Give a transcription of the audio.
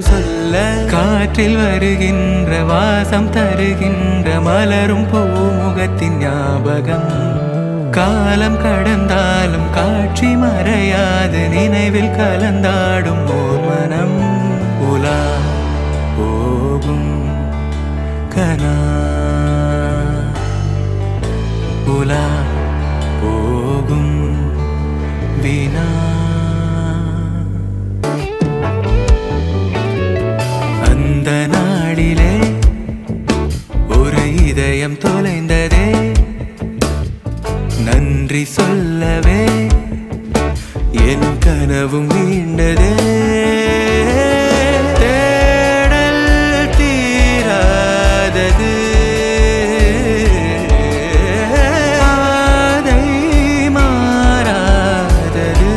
சொல்ல காற்றில் வருகின்ற வாசம் தருகின்ற மலரும் பூமுகத்தின் ஞாபகம் காலம் கடந்தாலும் காட்சி மறையாது நினைவில் கலந்தாடும் ஓர் மனம் உலா போகும் கனா உலா போகும் வினா அந்த நாளிலே ஒரு இதயம் தொலைந்ததே நன்றி சொல்லவே என் கனவும் மீண்டதே தேடல் தீராதது ஆதை மாறாதது